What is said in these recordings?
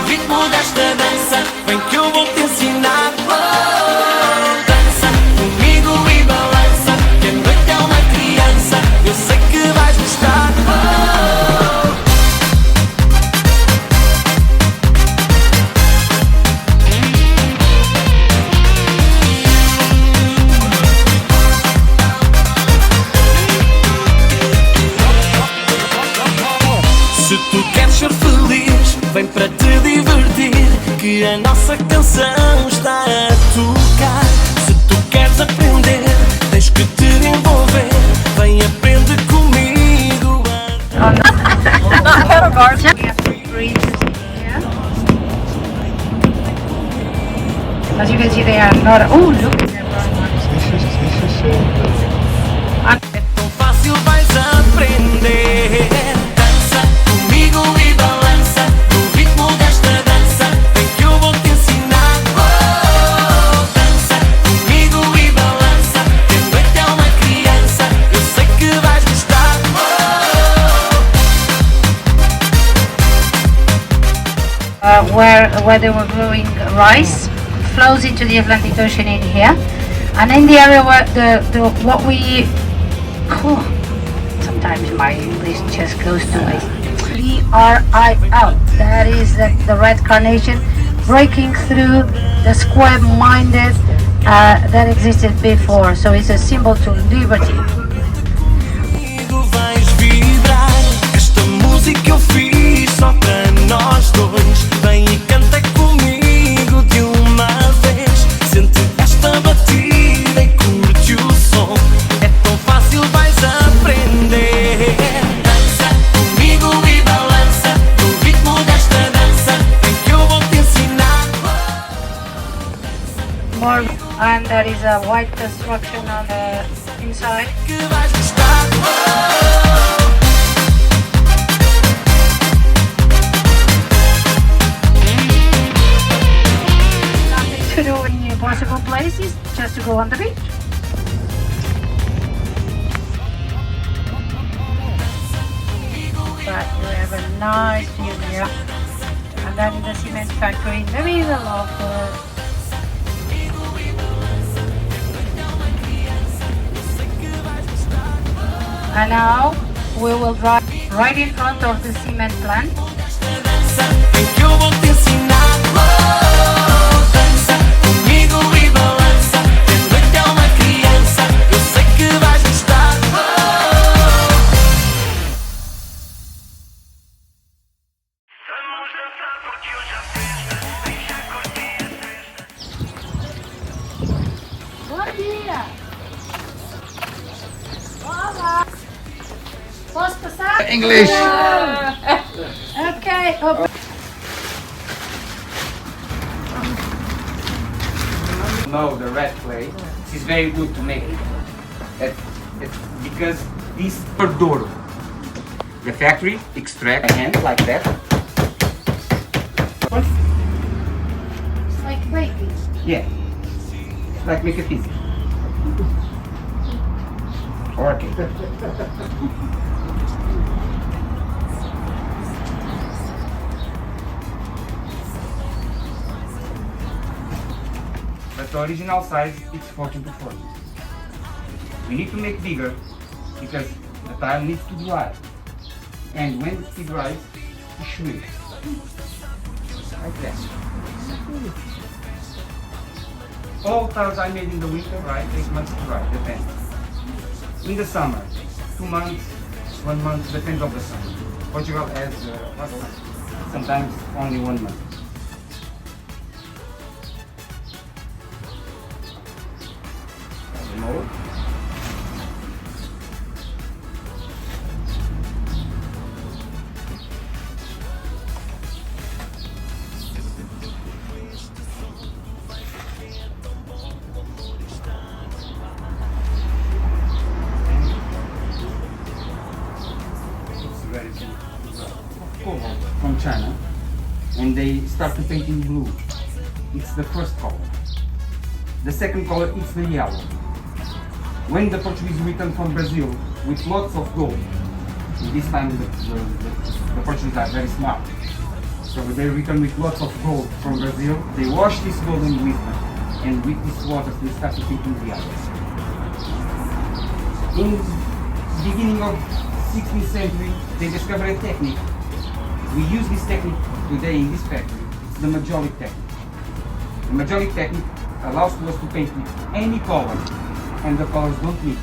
ritmo desta dança, vem que eu vou te ensinar. Oh, dança comigo e balança, que a noite é uma criança, eu sei que vais gostar. Se tu queres ser feliz, vem para te divertir, que a nossa canção está a tocar. Se tu queres aprender, tens que te envolver, vem aprende comigo. Algarve. As you can see, they are not. Oh, look! É tão fácil, vais aprender. Dança comigo e balança, no ritmo desta dança, vem que eu vou te ensinar. Oh, dança comigo e balança, que a noite é uma criança, eu sei que vais gostar. Where they were growing rice flows into the Atlantic Ocean in here, and in the area where the what we call, sometimes my English just goes to waste. BRIL, that is the red carnation breaking through the square-minded that existed before, so it's a symbol to liberty. Comigo vais vibrar, esta música eu fiz só para nós dois. Vem e canta comigo de uma vez, sente esta batida e curte o som. É tão fácil, vais aprender. Dança comigo e balança, no ritmo desta dança, vem que eu vou te ensinar. More, and there is a white construction on the inside. Que vais gostar. Nothing to do in Portugal places, just to go on the beach. But you have a nice view here. And then the cement factory in the middle of the. And now we will drive right in front of the cement plant. Vem que eu vou te ensinar. Oh, dança comigo e balança, que a noite é uma criança, eu sei que vais gostar. Vamos dançar porque hoje a festa deixa curtir a festa. Bom dia! Olá! Posso passar? English. Okay. Oh. No, the red clay. This is very good to make. Because this per door. The factory extract hand like that. It's like baking. Yeah. It's like make a pizza. Okay. But the original size is 14 to 40. We need to make bigger because the tile needs to dry. And when it dries, it shrinks. Like that. All tiles I made in the winter, right? 8 months to dry, depends. In the summer, 2 months, 1 month, depends on the summer. Portugal has sometimes only 1 month. Mold. From China, and they started painting blue. It's the first color. The second color is the yellow. When the Portuguese returned from Brazil with lots of gold, this time the Portuguese are very smart. So So they return with lots of gold from Brazil. They wash this gold in Lisbon, and with this water they start to take in the others. In the beginning of 16th century, they discovered a technique. We use this technique today in this factory. It's the majolic technique. The majolic technique allows us to paint with any color, and the colors don't mix.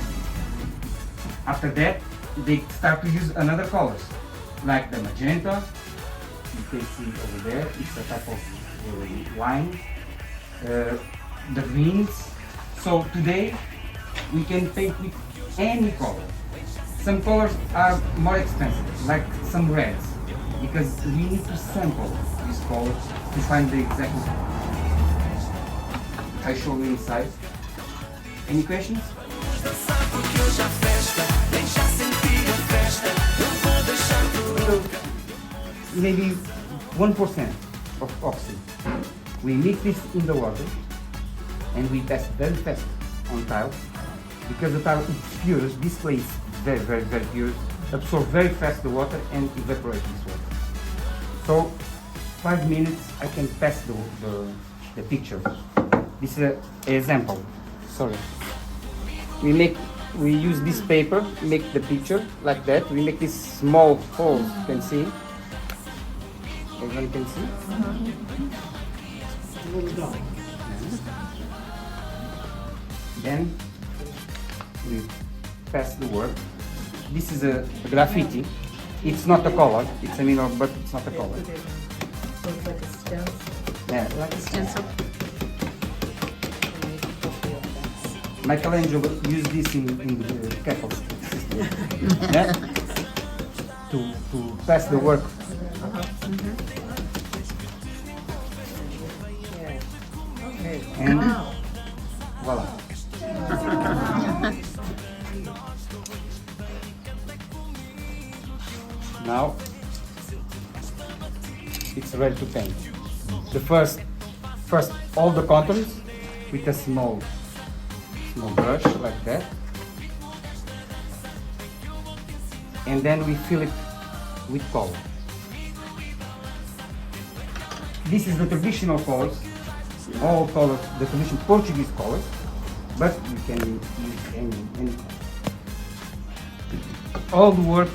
After that, they start to use another colors, like the magenta. You can see over there, it's a type of wine. The greens. So today, we can paint with any color. Some colors are more expensive, like some reds, because we need to sample these colors to find the exact color. I show you inside. Any questions? Maybe 1% of oxygen. We mix this in the water and we test very fast on tiles, because the tile is pure. This clay is very pure, absorb very fast the water and evaporate this water. So 5 minutes I can pass the picture. This is an example. Sorry. We use this paper, make the picture like that. We make these small holes, you can see. Everyone can see? Then we pass the work. This is a graffiti. It's not a color, it's a mineral, but it's not a color. So it's like a stencil. Yeah. Like a stencil. Michelangelo used this in the Catholic system. Yeah? To pass the work. Yeah. Okay. And Wow. voila. Now it's ready to paint. The first all the contours with a small brush like that, and then we fill it with color. This is the traditional colors, all colors, the traditional Portuguese colors, but you can use any color. All the work,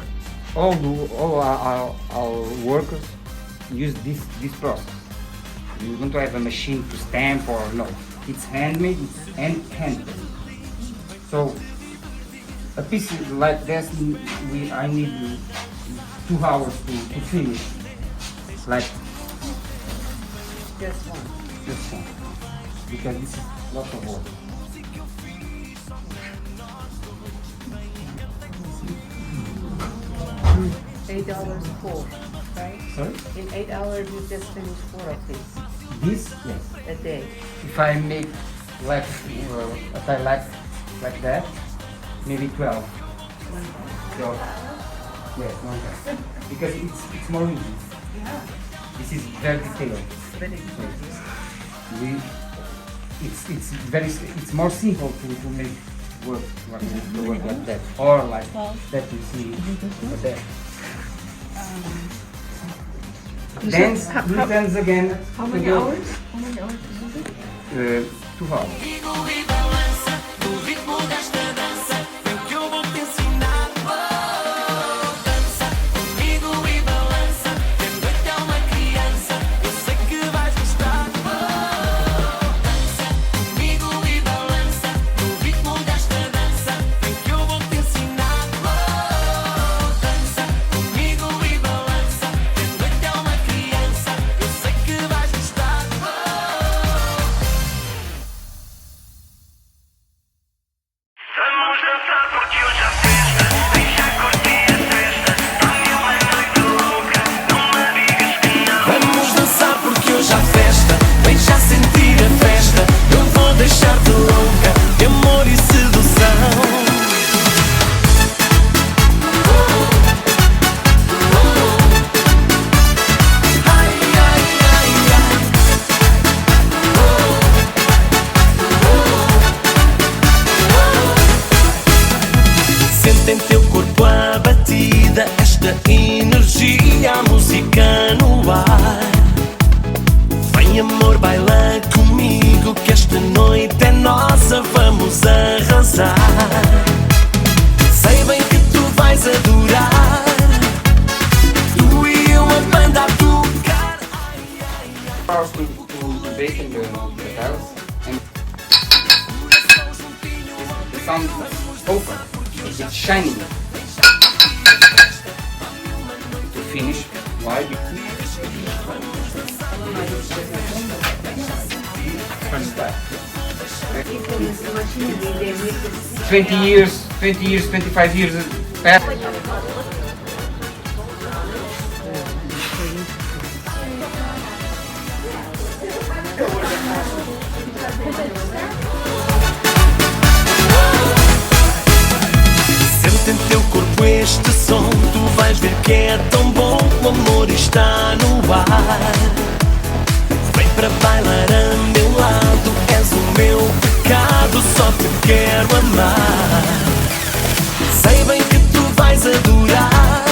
all our workers use this process. You don't have a machine to stamp or no. It's handmade, it's hand painted. So a piece like this, I need 2 hours to finish. Like Just one. this one, because this is lots of work. $8 4, right? Sorry? In 8 hours you just finish 4 of these This, yes. a day. If I make like a tile like that, maybe 12. So, yes, no, because it's more easy. This is very detailed. Very It's more simple to make work like that, or like that you see over there. Then returns again. How to many the, hours? How many hours is it? 2 hours. Comigo e balança no ritmo desta dança. Vem que eu vou te ensinar. Oh, dança comigo e balança. Tendo até uma criança, eu sei que vais gostar. Oh, dança comigo e balança no ritmo desta dança. Vem que eu vou te ensinar. Oh, dança comigo e balança. Tendo até uma criança, eu sei que vais gostar. Vamos dançar porque hoje há festa. Deixa curtir a festa. Dá-me uma noite louca. Não me digas que não. Vamos dançar porque hoje há festa. Deixa sentir a festa. Eu vou deixar-te louca de amor e sedução. Ai, ai, ai, ai. Sente em teu corpo a batida, esta energia, a música no ar. Vem amor, baila comigo, que esta noite é nossa, vamos arrasar. Sei bem que tu vais adorar, tu e eu a banda a tocar. Hours to bake in the house, and the sun is open, it's shining. To finish, why? 20 years, 25 years past. Sente em teu corpo este som, tu vais ver que é tão bom, o amor está no ar. Vem para bailar a meu lado, és o meu pecado, só te quero amar. Sei bem que tu vais adorar,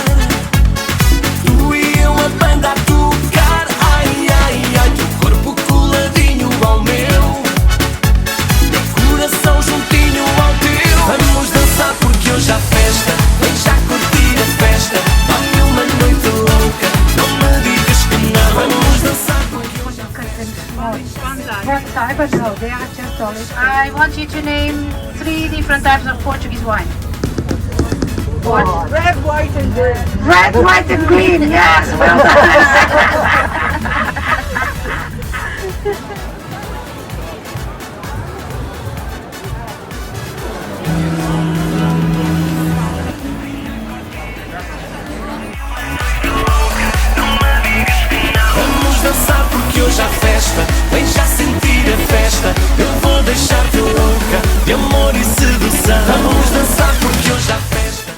tu e eu a banda a tocar. Ai, ai, ai, teu corpo coladinho ao meu, meu coração juntinho ao teu. Vamos dançar porque hoje há festa, vem já curtir a festa. Dá-me uma noite louca, não me digas que não. Vamos dançar porque hoje há I don't know, they are just olive. I want you to name 3 different types of Portuguese wine. What? Red, white, and green. Red, white and green, yes, well done. Vamos dançar porque hoje há festa, vem já sentir a festa. Eu vou deixar-te louca de amor e sedução. Vamos dançar porque hoje há festa.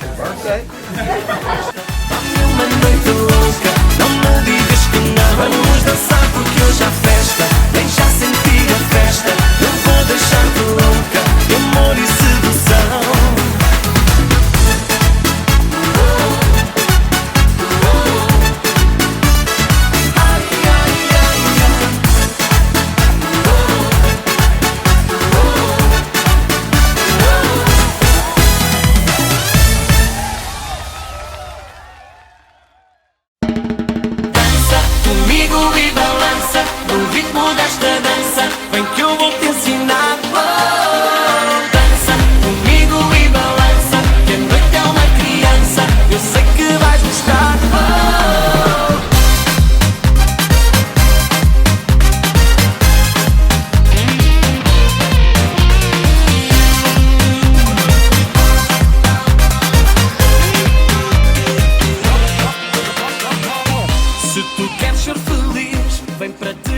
Dá-me uma noite louca, não me digas que não. Vamos dançar porque hoje há festa, vem já sentir a festa. Eu vou deixar-te louca de amor e sedução. Comigo e balança no ritmo desta dança. Vem que eu vou te ensinar. Oh, dança comigo e balança, que a noite é uma criança. Eu sei que vais gostar. Se tu queres ser feliz, vem para ti.